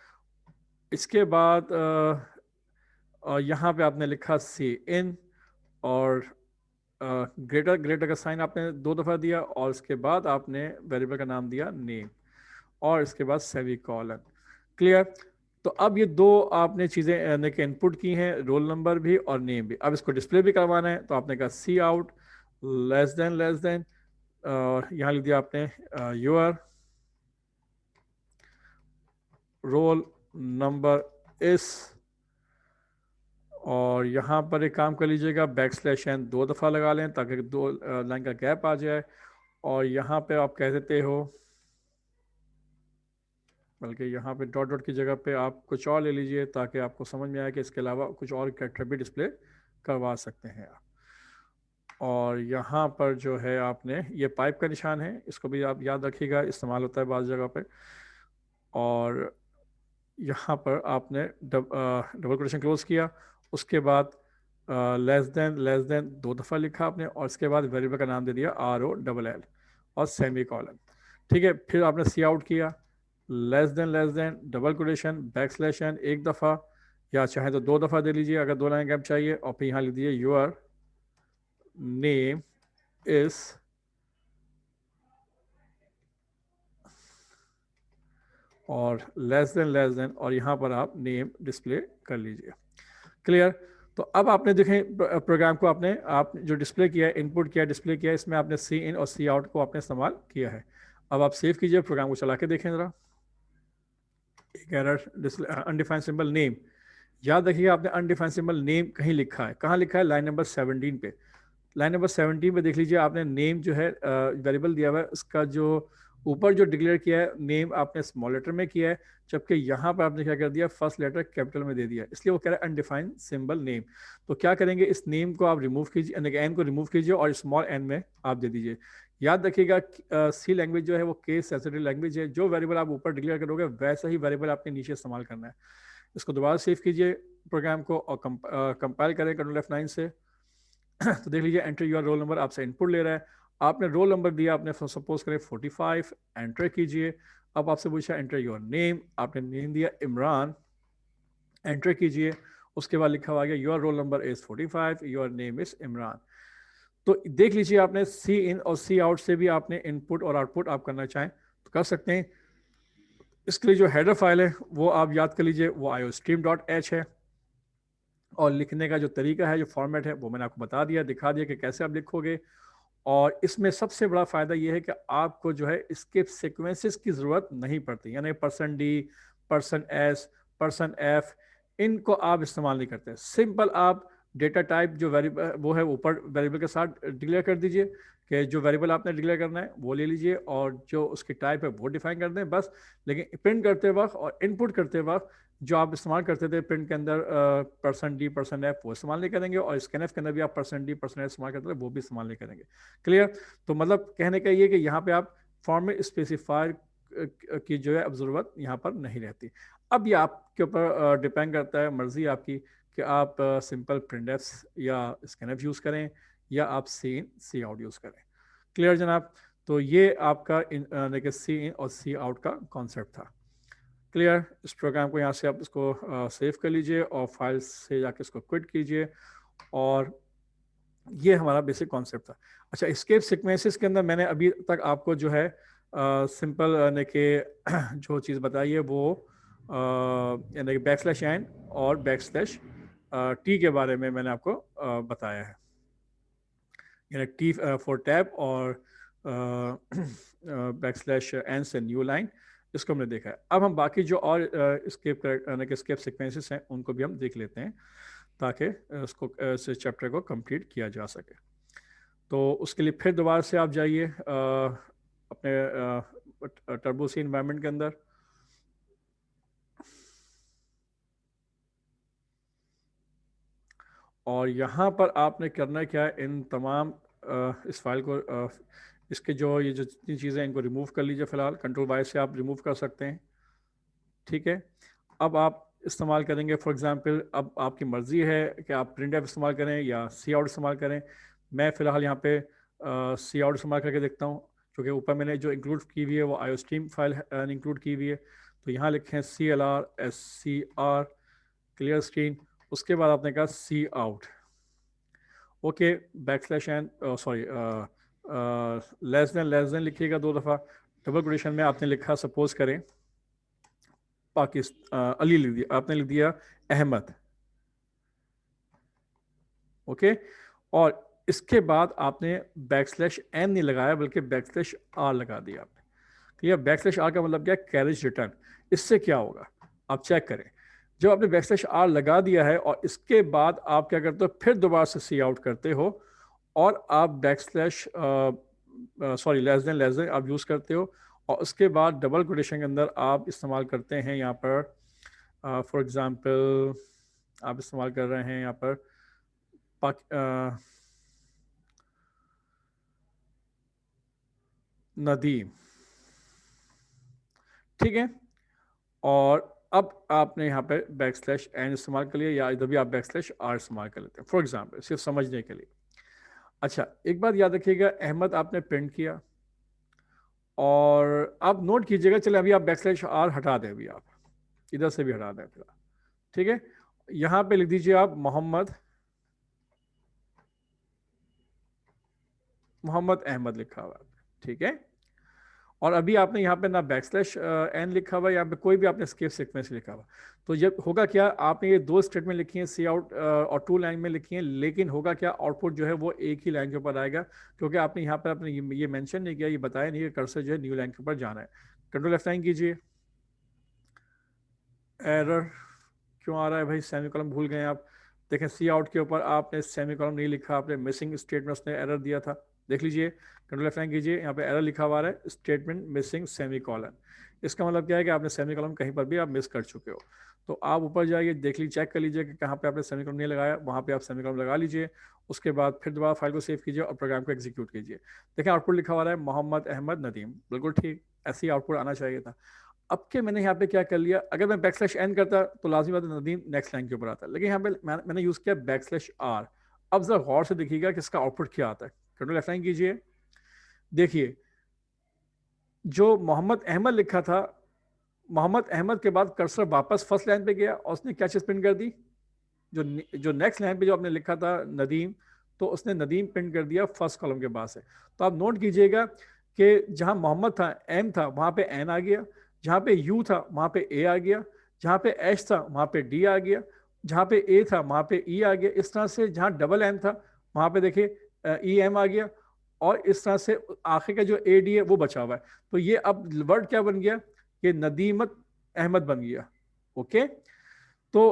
इसके बाद यहाँ पे आपने लिखा सी इन और ग्रेटर ग्रेटर का साइन आपने 2 दफ़ा दिया, और इसके बाद आपने वेरिएबल का नाम दिया नेम, और इसके बाद सेमीकोलन। क्लियर? तो अब ये दो आपने चीज़ें यानी कि इनपुट की हैं, रोल नंबर भी और नेम भी। अब इसको डिस्प्ले भी करवाना है तो आपने कहा सी आउट लेस देन और यहाँ लिख दिया आपने योर रोल नंबर इस, और यहाँ पर एक काम कर लीजिएगा बैक स्लैश एन 2 दफ़ा लगा लें ताकि 2 लाइन का गैप आ जाए, और यहाँ पे आप कह देते हो, बल्कि यहाँ पे डॉट डॉट की जगह पे आप कुछ और ले लीजिए ताकि आपको समझ में आए कि इसके अलावा कुछ और कैरेक्टर भी डिस्प्ले करवा सकते हैं आप। और यहाँ पर जो है आपने ये पाइप का निशान है, इसको भी आप याद रखिएगा, इस्तेमाल होता है बाज़ जगह पे। और यहाँ पर आपने डबल कोटेशन क्लोज किया, उसके बाद लेस देन 2 दफ़ा लिखा आपने, और इसके बाद वेरिएबल का नाम दे दिया ROLL और सेमीकोलन। ठीक है, फिर आपने सी आउट किया less than double quotation back slash N 1 दफ़ा, या चाहे तो 2 दफ़ा दे लीजिए अगर 2 लाइन गैप चाहिए, और फिर यहाँ लिख दीजिए योर नेम इज और लेस देन और यहाँ पर आप नेम डिस्प्ले कर लीजिए। क्लियर। तो अब आपने देखें प्रोग्राम को आपने आप जो डिस्प्ले किया है, इनपुट किया, डिस्प्ले किया, इसमें आपने सी इन और सी आउट को आपने इस्तेमाल किया है। अब आप सेव कीजिए, प्रोग्राम को चला के देखें ज़रा। एक एरर अनडिफाइंड सिंबल नेम, याद रखिएगा आपने अनडिफाइंड सिंबल नेम कहीं लिखा है, कहाँ लिखा है, लाइन नंबर 17 पे। लाइन नंबर 17 पे देख लीजिए, आपने नेम जो है वेरिएबल दिया हुआ है, उसका जो ऊपर जो डिक्लेयर किया है नेम आपने स्मॉल लेटर में किया है, जबकि यहाँ पर आपने क्या कर दिया, फर्स्ट लेटर कैपिटल में दे दिया, इसलिए वो कह रहा है अनडिफाइंड सिंबल नेम। तो क्या करेंगे, इस नेम को आप रिमूव कीजिए, एन को रिमूव कीजिए और स्मॉल एन में आप दे दीजिए। याद रखिएगा सी लैंग्वेज जो है वो केस सेंसिटिव लैंग्वेज है, जो वेरिएबल आप ऊपर डिक्लेयर करोगे वैसा ही वेरिएबल आपने नीचे इस्तेमाल करना है। इसको दोबारा सेव कीजिए प्रोग्राम को और कंपाइल करें कंट्रोल F9 से। तो देख लीजिए एंटर योर रोल नंबर आपसे इनपुट ले रहा है, आपने रोल नंबर दिया, आपने सपोज करें 45, एंटर कीजिए। अब आपसे पूछा एंटर योर नेम, आपने नेम दिया इमरान, एंटर कीजिए। उसके बाद लिखा हुआ गया your roll number is 45, your name is Imran. तो देख लीजिए आपने सी इन और सी आउट से भी आपने इनपुट और आउटपुट आप करना चाहें तो कर सकते हैं। इसके लिए जो हेडर फाइल है वो आप याद कर लीजिए, वो iostream.h है, और लिखने का जो तरीका है, जो फॉर्मेट है, वो मैंने आपको बता दिया, दिखा दिया कि कैसे आप लिखोगे। और इसमें सबसे बड़ा फ़ायदा ये है कि आपको जो है इसके सीक्वेंसेस की ज़रूरत नहीं पड़ती, यानी %d, %s, %f, इनको आप इस्तेमाल नहीं करते। सिंपल आप डेटा टाइप जो वेरिएबल वो है ऊपर वेरिएबल के साथ डिक्लेयर कर दीजिए कि जो वेरिएबल आपने डिक्लेयर करना है वो ले लीजिए, और जो उसकी टाइप है वो डिफाइन कर दें बस। लेकिन प्रिंट करते वक्त और इनपुट करते वक्त जो आप इस्तेमाल करते थे प्रिंट के अंदर %d, %f, वो इस्तेमाल नहीं करेंगे, और स्कैनफ के अंदर भी आप %d, %f इस्तेमाल करते थे, वो भी इस्तेमाल नहीं करेंगे। क्लियर। तो मतलब कहने का ये कि यहाँ पे आप फॉर्मेट स्पेसिफायर की जो है अब ज़रूरत यहाँ पर नहीं रहती। अब ये आपके ऊपर डिपेंड करता है, मर्जी आपकी कि आप सिंपल प्रिंटफ या स्कैनफ यूज़ करें या आप सी इन सी आउट यूज़ करें। क्लियर जनाब। तो ये आपका सी इन और सी आउट का कॉन्सेप्ट था। क्लियर। इस प्रोग्राम को यहाँ से आप इसको सेव कर लीजिए और फाइल से जाके इसको क्विट कीजिए, और ये हमारा बेसिक कॉन्सेप्ट था। अच्छा, एस्केप सीक्वेंसेस के अंदर मैंने अभी तक आपको जो है सिंपल यानी कि जो चीज़ बताई है वो यानी कि \n और \t के बारे में मैंने आपको बताया है, यानी T फॉर टैब और \n से न्यू लाइन, इसको हमने देखा है। अब हम बाकी जो और स्केप सीक्वेंसेस हैं उनको भी हम देख लेते हैं ताकि उसको इस चैप्टर को कंप्लीट किया जा सके। तो उसके लिए फिर दोबारा से आप जाइए अपने टर्बो सी एनवायरनमेंट के अंदर, और यहाँ पर आपने करना क्या है, इन तमाम इस फाइल को इसके जो ये जो जितनी चीज़ें इनको रिमूव कर लीजिए। फ़िलहाल कंट्रोल Y से आप रिमूव कर सकते हैं। ठीक है। अब आप इस्तेमाल करेंगे फॉर एग्जांपल, अब आपकी मर्ज़ी है कि आप प्रिंटफ इस्तेमाल करें या सी आउट इस्तेमाल करें। मैं फ़िलहाल यहाँ पे सी आउट इस्तेमाल करके देखता हूँ, क्योंकि ऊपर मैंने जो इंक्लूड की हुई है वो iostream फाइल इंक्लूड की हुई है। तो यहाँ लिखें CLR क्लियर स्क्रीन, उसके बाद आपने कहा C out, okay, \n sorry less than लिखिएगा 2 दफ़ा। डबल कोटेशन में आपने लिखा, सपोज करें पाकिस्तान, अली लिख दिया, आपने लिख दिया अहमद, ओके। और इसके बाद आपने \n नहीं लगाया बल्कि \r लगा दिया आपने। क्लियर। \r का मतलब क्या, कैरेज रिटर्न। इससे क्या होगा आप चेक करें, जब आपने \r लगा दिया है और इसके बाद आप क्या करते हो, फिर दोबारा से सी आउट करते हो और आप लेस देन आप यूज़ करते हो, और उसके बाद डबल कोटेशन के अंदर आप इस्तेमाल करते हैं यहाँ पर फॉर एग्ज़ाम्पल आप इस्तेमाल कर रहे हैं यहाँ पर नदीम, ठीक है। और अब आपने यहाँ पे \n इस्तेमाल कर लिया, या इधर भी आप \r इस्तेमाल कर लेते हैं फॉर एग्जाम्पल, सिर्फ समझने के लिए। अच्छा, एक बात याद रखिएगा, अहमद आपने प्रिंट किया और आप नोट कीजिएगा, चले अभी आप \r हटा दें, अभी आप इधर से भी हटा दें फिलहाल, ठीक है। यहां पे लिख दीजिए आप मोहम्मद अहमद लिखा हुआ है, ठीक है। और अभी आपने यहाँ पे ना बैकस्लैश एन लिखा हुआ है, यहाँ पे कोई भी आपने स्केप सीक्वेंस लिखा हुआ। तो जब होगा क्या, आपने ये दो स्टेटमेंट लिखी हैं सी आउट और टू लाइन में लिखी हैं, लेकिन होगा क्या, आउटपुट जो है वो एक ही लाइन के ऊपर आएगा, क्योंकि आपने यहाँ पर आपने ये मेंशन नहीं किया, ये बताया नहीं कि कर्सर जो है न्यू लाइन के ऊपर जाना है। कंट्रोल F9 कीजिए। एरर क्यों आ रहा है भाई, सेमीकोलन भूल गए आप। देखें सी आउट के ऊपर आपने सेमीकोलन नहीं लिखा, आपने मिसिंग स्टेटमेंट उसने एरर दिया था। देख लीजिए, कंट्रोल F9 कीजिए, यहाँ पे एरर लिखा हुआ है स्टेटमेंट मिसिंग सेमीकोलन। इसका मतलब क्या है कि आपने सेमीकोलन कहीं पर भी आप मिस कर चुके हो। तो आप ऊपर जाइए, देख लीजिए, चेक कर लीजिए कि कहाँ पे आपने सेमीकोलन नहीं लगाया, वहाँ पे आप सेमीकोलन लगा लीजिए। उसके बाद फिर दोबारा फाइल को सेव कीजिए और प्रोग्राम को एग्जीक्यूट कीजिए। देखें आउटपुट लिखा हुआ है मोहम्मद अहमद नदीम, बिल्कुल ठीक, ऐसे ही आउटपुट आना चाहिए था। अब के मैंने यहाँ पे क्या कर लिया, अगर मैं बैकस्लैश एन करता तो लाजमी बात है नदीम नेक्स्ट लाइन के ऊपर आता, लेकिन यहाँ पे मैंने यूज किया बैकस्लैश आर। अब जरा गौर से देखिएगा कि इसका आउटपुट क्या आता है। कंट्रोल F9 कीजिए, देखिए जो मोहम्मद अहमद लिखा था, मोहम्मद अहमद के बाद कर्सर वापस फर्स्ट लाइन पे गया और उसने क्या चीज प्रिंट कर दी, जो जो नेक्स्ट लाइन पे जो आपने लिखा था नदीम, तो उसने नदीम प्रिंट कर दिया फर्स्ट कॉलम के बाद से। तो आप नोट कीजिएगा कि जहां मोहम्मद था, एम था, वहां पे एन आ गया, जहां पे यू था वहां पे ए आ गया, जहां पे एच था वहां पे डी आ गया, जहां पे ए था वहां पे ई आ गया। इस तरह से जहां डबल एम था वहां पे देखिए ई एम आ गया, और इस तरह से आखिर का जो ए डी है वो बचा हुआ है। तो ये अब वर्ड क्या बन गया, ये नदीमत अहमद बन गया। ओके, तो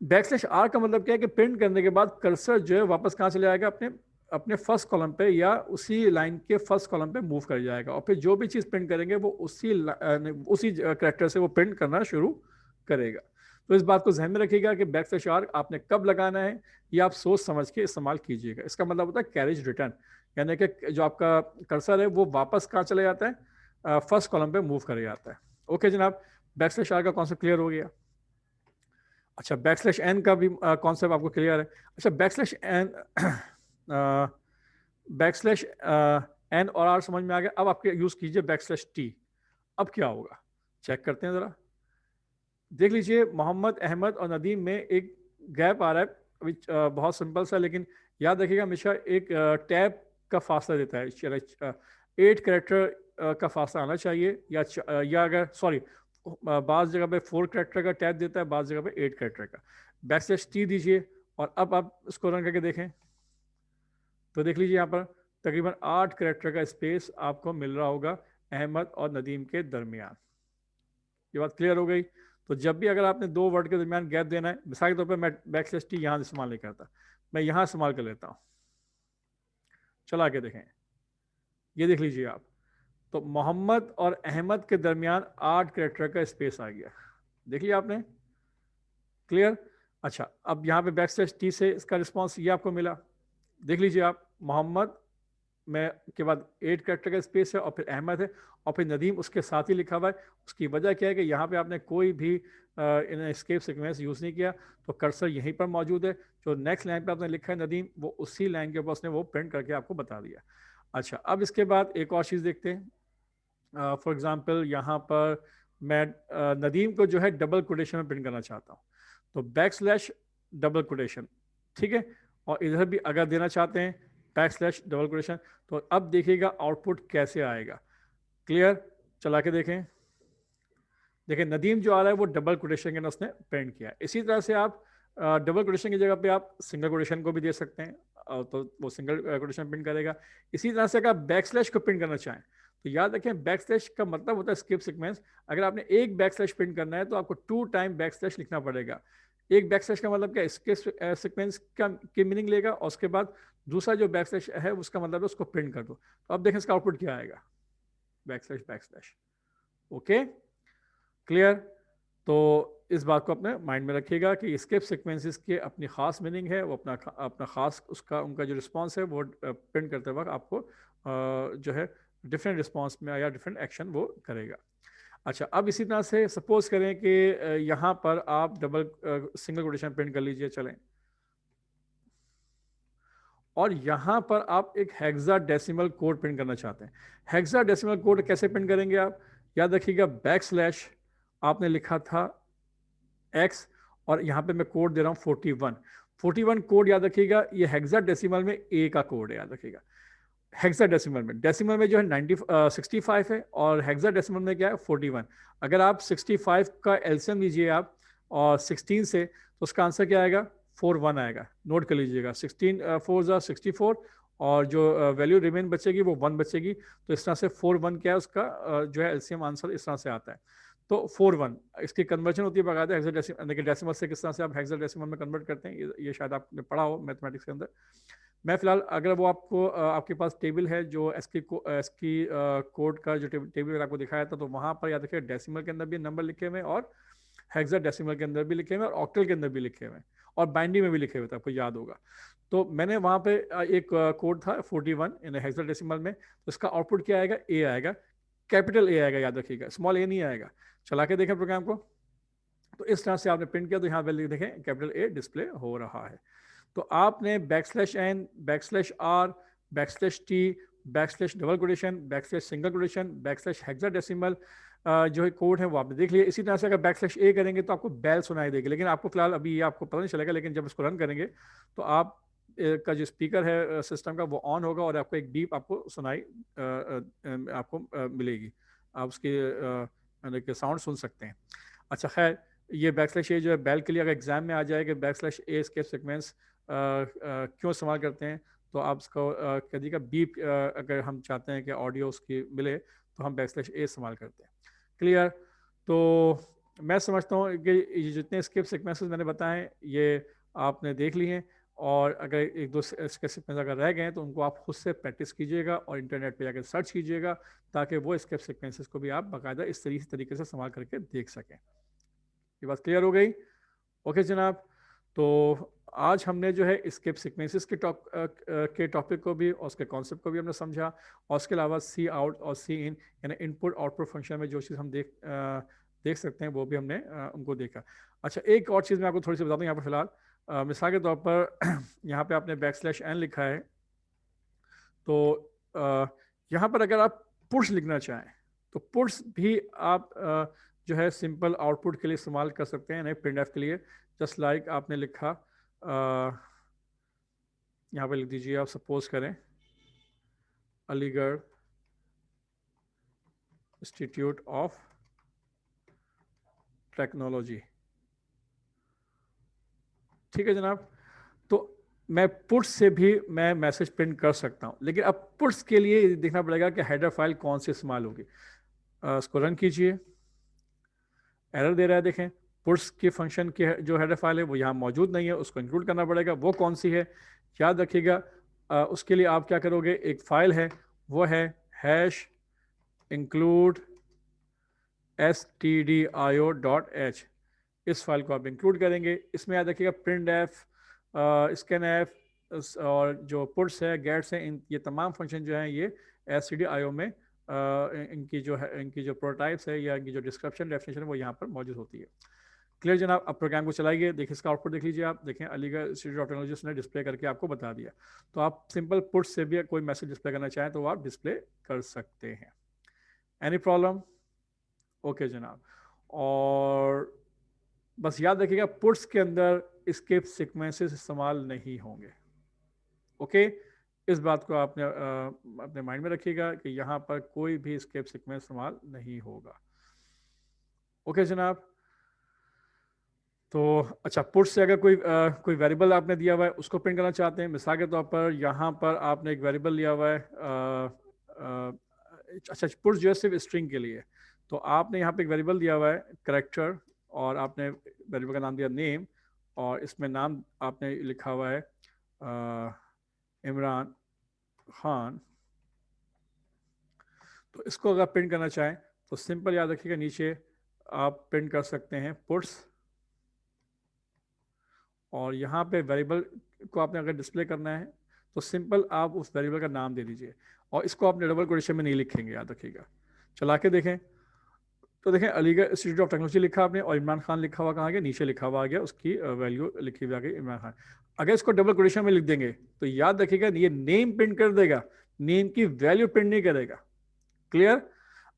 बैकस्लैश आर का मतलब क्या है कि प्रिंट करने के बाद कर्सर जो है वापस कहाँ चले जाएगा, अपने अपने फर्स्ट कॉलम पे या उसी लाइन के फर्स्ट कॉलम पे मूव कर जाएगा, और फिर जो भी चीज़ प्रिंट करेंगे वो उसी करेक्टर से वो प्रिंट करना शुरू करेगा। तो इस बात को ध्यान में रखिएगा कि बैकस्लैश आर आपने कब लगाना है, ये आप सोच समझ के इस्तेमाल कीजिएगा। इसका मतलब होता है कैरेज रिटर्न, यानी कि जो आपका कर्सर है वो वापस कहाँ चले जाता है, फर्स्ट कॉलम पे मूव कर जाता है। ओके जनाब, बैकस्लैश आर का कॉन्सेप्ट क्लियर हो गया। अच्छा, बैकस्लैश एन का भी कॉन्सेप्ट आपको क्लियर है। अच्छा, बैकस्लैश एन बैकस्लैश एन और आर समझ में आ गया। अब आपके यूज कीजिए बैकस्लैश टी। अब क्या होगा चेक करते हैं जरा। देख लीजिए मोहम्मद अहमद और नदीम में एक गैप आ रहा है, विच बहुत सिंपल सा, लेकिन याद रखिएगा हमेशा एक टैब का फासला देता है, 8 कैरेक्टर का फासला आना चाहिए, या अगर सॉरी बाज़ जगह पे 4 कैरेक्टर का टैब देता है, बाज़ जगह पे 8 कैरेक्टर का। बैकस्लैश टी दीजिए और अब आप इसको रन करके देखें तो देख लीजिए यहाँ पर तकरीबन 8 कैरेक्टर का स्पेस आपको मिल रहा होगा अहमद और नदीम के दरमियान। ये बात क्लियर हो गई। तो जब भी अगर आपने दो वर्ड के दरमियान गैप देना है, मिसाल के तौर पर मैं बैकस्लैश टी यहाँ इस्तेमाल नहीं करता, मैं यहाँ इस्तेमाल कर लेता हूँ। चला के देखें, ये देख लीजिए आप, तो मोहम्मद और अहमद के दरमियान 8 कैरेक्टर का स्पेस आ गया। देख लिया आपने, क्लियर। अच्छा, अब यहाँ पे बैकस्लैश टी से इसका रिस्पॉन्स ये आपको मिला। देख लीजिए आप, मोहम्मद में के बाद 8 कैरेक्टर का स्पेस है और फिर अहमद है और फिर नदीम उसके साथ ही लिखा हुआ है। उसकी वजह क्या है कि यहाँ पे आपने कोई भी इन स्केप सीक्वेंस यूज़ नहीं किया, तो कर्सर यहीं पर मौजूद है। जो नेक्स्ट लाइन पे आपने लिखा है नदीम, वो उसी लाइन के ऊपर उसने वो प्रिंट करके आपको बता दिया। अच्छा, अब इसके बाद एक और चीज़ देखते हैं। फॉर एग्जाम्पल यहाँ पर मैं नदीम को जो है डबल कोटेशन में प्रिंट करना चाहता हूँ, तो बैकस्लैश डबल कोटेशन, ठीक है। और इधर भी अगर देना चाहते हैं बैकस्लैश डबल कोटेशन, तो अब देखिएगा आउटपुट कैसे आएगा। क्लियर, चला के देखें। देखें नदीम जो आ रहा है वो डबल कोटेशन के अंदर उसने प्रिंट किया। इसी तरह से आप डबल कोटेशन की जगह पे आप सिंगल कोटेशन को भी दे सकते हैं, तो वो सिंगल कोटेशन प्रिंट करेगा। इसी तरह से अगर आप बैकस्लैश को प्रिंट करना चाहें तो याद रखें बैकस्लैश का मतलब होता है स्किप सीक्वेंस। अगर आपने एक बैकस्लैश प्रिंट करना है तो आपको 2 टाइम बैकस्लैश लिखना पड़ेगा। एक बैकस्लैश का मतलब क्या, स्किप सीक्वेंस का की मीनिंग लेगा और उसके बाद दूसरा जो बैकस्लैश है उसका मतलब है उसको प्रिंट कर दो। तो अब देखें इसका आउटपुट क्या आएगा, बैकस्लैश बैकस्लैश। Okay, clear. तो इस बात को अपने माइंड में रखिएगा कि स्किप सीक्वेंसेस के अपनी ख़ास मीनिंग है, वो अपना ख़ास उसका उनका जो रिस्पॉन्स है वो प्रिंट करते वक्त आपको जो है डिफरेंट रिस्पॉन्स में या डिफरेंट एक्शन वो करेगा। अच्छा, अब इसी तरह से सपोज करें कि यहाँ पर आप डबल सिंगल कोटेशन प्रिंट कर लीजिए, चलें, और यहाँ पर आप एक हेक्साडेसिमल कोड प्रिंट करना चाहते हैं। हेक्साडेसिमल कोड कैसे प्रिंट करेंगे आप, याद रखिएगा बैकस्लैश आपने लिखा था x और यहाँ पे मैं कोड दे रहा हूँ 41 कोड याद रखिएगा, ये हेक्साडेसिमल में ए का कोड है, याद रखिएगा। हेक्साडेसिमल में, डेसिमल में जो है 65 है, और हेक्साडेसिमल में क्या है 41। अगर आप 65 का एलसीएम लीजिए आप और 16 से, तो उसका आंसर क्या आएगा 41 आएगा। नोट कर लीजिएगा, 16 4 64, और जो वैल्यू रिमेन बचेगी वो 1 बचेगी। तो इस तरह से 41 क्या है उसका जो है एलसीएम आंसर इस तरह से आता है। तो 41 इसकी कन्वर्जन होती है बकायदा हेक्साडेसिमल, देखिए डेसिमल से किस तरह से आप हेक्साडेसिमल में कन्वर्ट करते हैं, ये शायद आपने पढ़ा हो मैथमेटिक्स के अंदर। मैं फिलहाल अगर वो आपको आपके पास टेबल है जो एसकी कोड का जो टेबल आपको दिखाया था, तो वहां पर याद रखिए डेसिमल के अंदर भी नंबर लिखे हुए हैं, और हेक्साडेसिमल के अंदर भी लिखे हुए हैं, और ऑक्टल के अंदर भी लिखे हुए हैं, और बाइनरी में भी लिखे हुए थे, आपको याद होगा। तो मैंने वहां पे एक कोड था 41 इन हेक्साडेसिमल में, तो इसका आउटपुट क्या आएगा, ए आएगा, कैपिटल ए आएगा, याद रखिएगा, स्मॉल ए नहीं आएगा। चला के देखें प्रोग्राम को, तो इस तरह से आपने प्रिंट किया, तो यहाँ वैल्यू देखें कैपिटल ए डिस्प्ले हो रहा है। तो आपने \n, \r, \t, double quotation, \single quotation, \hexadecimal जो है कोड है वो आपने देख लिया। इसी तरह से अगर \a करेंगे तो आपको बेल सुनाई देगी, लेकिन आपको फिलहाल अभी ये आपको पता नहीं चलेगा, लेकिन जब इसको रन करेंगे तो आप का जो स्पीकर है सिस्टम का वो ऑन होगा, और आपको एक बीप आपको सुनाई आपको मिलेगी, आप उसकी साउंड सुन सकते हैं। अच्छा खैर, ये \a जो है बेल के लिए अगर एग्जाम में आ जाए कि \a स्केप सीक्वेंस क्यों इस्तेमाल करते हैं, तो आप उसको कभी का बीप अगर हम चाहते हैं कि ऑडियो उसकी मिले, तो हम \a इस्तेमाल करते हैं। क्लियर? तो मैं समझता हूँ कि ये जितने स्किप सीक्वेंसेस मैंने बताए हैं ये आपने देख लिए हैं, और अगर एक दो स्किप सीक्वेंस अगर रह गए हैं तो उनको आप खुद से प्रैक्टिस कीजिएगा और इंटरनेट पे जाकर सर्च कीजिएगा, ताकि वो स्किप सीक्वेंसेस को भी आप बाकायदा इस तरीके से इस्तेमाल करके देख सकें। ये बात क्लियर हो गई? ओके जनाब। तो आज हमने जो है स्किप सीक्वेंसेस के टॉपिक को भी और उसके कॉन्सेप्ट को भी हमने समझा, और उसके अलावा सी आउट और सी इन यानी इनपुट आउटपुट फंक्शन में जो चीज़ हम देख सकते हैं वो भी हमने उनको देखा। अच्छा, एक और चीज़ मैं आपको थोड़ी सी बता दूँ यहाँ पर फिलहाल, मिसाल के तौर पर यहाँ पे आपने \n लिखा है, तो यहाँ पर अगर आप पुट्स लिखना चाहें तो पुट्स भी आप जो है सिंपल आउटपुट के लिए इस्तेमाल कर सकते हैं, नहीं प्रिंट के लिए। जस्ट लाइक आपने लिखा, यहाँ पे लिख दीजिए आप, सपोज करें अलीगढ़ इंस्टीट्यूट ऑफ टेक्नोलॉजी, ठीक है जनाब। तो मैं पुट्स से भी मैं मैसेज प्रिंट कर सकता हूँ, लेकिन अब पुट्स के लिए देखना पड़ेगा कि हेडर फाइल कौन सी इस्तेमाल होगी। इसको रन कीजिए, एरर दे रहा है, देखें पुट्स के फंक्शन की जो हेडर फाइल है वो यहाँ मौजूद नहीं है, उसको इंक्लूड करना पड़ेगा। वो कौन सी है याद रखिएगा, उसके लिए आप क्या करोगे, एक फाइल है वो है #include stdio.h, इस फाइल को आप इंक्लूड करेंगे। इसमें याद रखिएगा printf, scanf और जो पुट्स है, गेट्स है, ये तमाम फंक्शन जो हैं ये stdio में इनकी जो प्रोटोटाइप्स है या इनकी जो डिस्क्रिप्शन डेफिनेशन है वो यहाँ पर मौजूद होती है। क्लियर जनाब? अब प्रोग्राम को चलाइए, देखिए इसका आउटपुट देख लीजिए आप, देखें अलीगढ़ इंस्टीट्यूट ऑफ टेक्नोलॉजी ने डिस्प्ले करके आपको बता दिया। तो आप सिंपल पुट से भी कोई मैसेज डिस्प्ले करना चाहें तो आप डिस्प्ले कर सकते हैं। Any problem? ओके जनाब। और बस याद रखिएगा पुट्स के अंदर एस्केप सीक्वेंसेस इस्तेमाल नहीं होंगे। ओके, इस बात को आपने अपने माइंड में रखिएगा कि यहाँ पर कोई भी एस्केप सीक्वेंस इस्तेमाल नहीं होगा। ओके जनाब। तो अच्छा, पुट से अगर कोई वेरिएबल आपने दिया हुआ है उसको प्रिंट करना चाहते हैं, मिसाल के तौर पर यहाँ पर आपने एक वेरिएबल लिया हुआ है, अच्छा पुट जो है सिर्फ स्ट्रिंग के लिए, तो आपने यहाँ पे एक वेरिएबल दिया हुआ है करेक्टर, और आपने वेरिएबल का नाम दिया नेम, और इसमें नाम आपने लिखा हुआ है इमरान खान। तो इसको अगर प्रिंट करना चाहें तो सिंपल याद रखिएगा, नीचे आप प्रिंट कर सकते हैं पुट्स, और यहाँ पे वेरिएबल को आपने अगर डिस्प्ले करना है तो सिंपल आप उस वेरिएबल का नाम दे दीजिए, और इसको आपने डबल कोटेशन में नहीं लिखेंगे, याद रखिएगा। चला के देखें तो देखें अलीगढ़ इंस्टीट्यूट ऑफ टेक्नोलॉजी लिखा आपने, और इमरान खान लिखा हुआ कहाँ गया, नीचे लिखा हुआ आ गया, उसकी वैल्यू लिखी हुई आ गई इमरान खान। अगर इसको डबल कोटेशन में लिख देंगे तो याद रखिएगा ये नेम प्रिंट कर देगा, नेम की वैल्यू प्रिंट नहीं करेगा। क्लियर?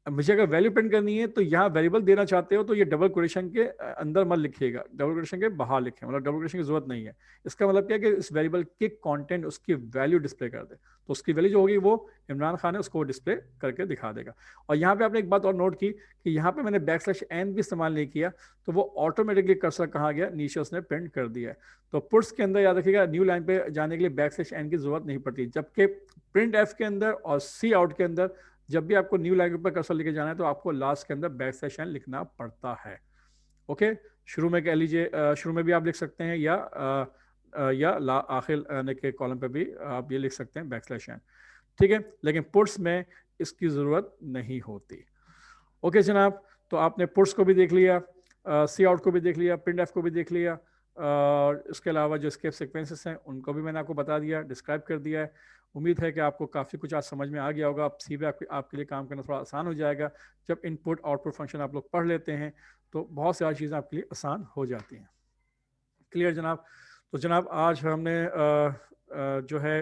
मुझे अगर वैल्यू प्रिंट करनी है तो यहाँ वेरिएबल देना चाहते हो तो ये डबल कोटेशन के अंदर मत लिखिएगा, डबल कोटेशन के बाहर लिखें, मतलब डबल कोटेशन की जरूरत नहीं है। इसका मतलब क्या है कि इस वेरिएबल के कंटेंट उसकी वैल्यू डिस्प्ले कर दे, तो उसकी वैल्यू जो होगी वो इमरान खान है उसको डिस्प्ले करके दिखा देगा। और यहाँ पे आपने एक बात और नोट की कि यहाँ पे मैंने \n भी इस्तेमाल नहीं किया, तो वो ऑटोमेटिकली कर्सर कहाँ गया, नीचे उसने प्रिंट कर दिया है। तो पुट्स के अंदर याद रखिएगा न्यू लाइन पे जाने के लिए \n की जरूरत नहीं पड़ती, जबकि प्रिंट एफ के अंदर और सी आउट के अंदर जब भी आपको न्यू लाइन पर कर्सर लेके जाना है तो आपको लास्ट के अंदर \n लिखना पड़ता है। ओके, शुरू में कह लीजिए, शुरू में भी आप लिख सकते हैं या आखिर आने के कॉलम पे भी आप ये लिख सकते हैं \n, ठीक है, लेकिन पुट्स में इसकी ज़रूरत नहीं होती। ओके जनाब, तो आपने पुट्स को भी देख लिया, सी आउट को भी देख लिया, प्रिंट एफ को भी देख लिया, और इसके अलावा जो एस्केप सीक्वेंसेस हैं उनको भी मैंने आपको बता दिया, डिस्क्राइब कर दिया है। उम्मीद है कि आपको काफ़ी कुछ आज समझ में आ गया होगा। अब सी पे आपके लिए काम करना थोड़ा आसान हो जाएगा। जब इनपुट आउटपुट फंक्शन आप लोग पढ़ लेते हैं तो बहुत सारी चीज़ें आपके लिए आसान हो जाती हैं। क्लियर जनाब? तो जनाब आज हमने जो है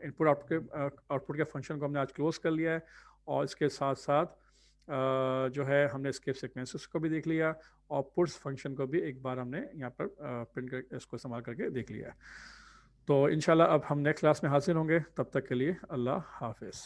इनपुट आउटपुट के फंक्शन को हमने आज क्लोज कर लिया है, और इसके साथ साथ जो है हमने एस्केप सीक्वेंसेस को भी देख लिया, और पुट्स फंक्शन को भी एक बार हमने यहाँ पर प्रिंट कर इसको इस्तेमाल करके देख लिया है। तो इंशाल्लाह अब हम नेक्स्ट क्लास में हाजिर होंगे, तब तक के लिए अल्लाह हाफिज़।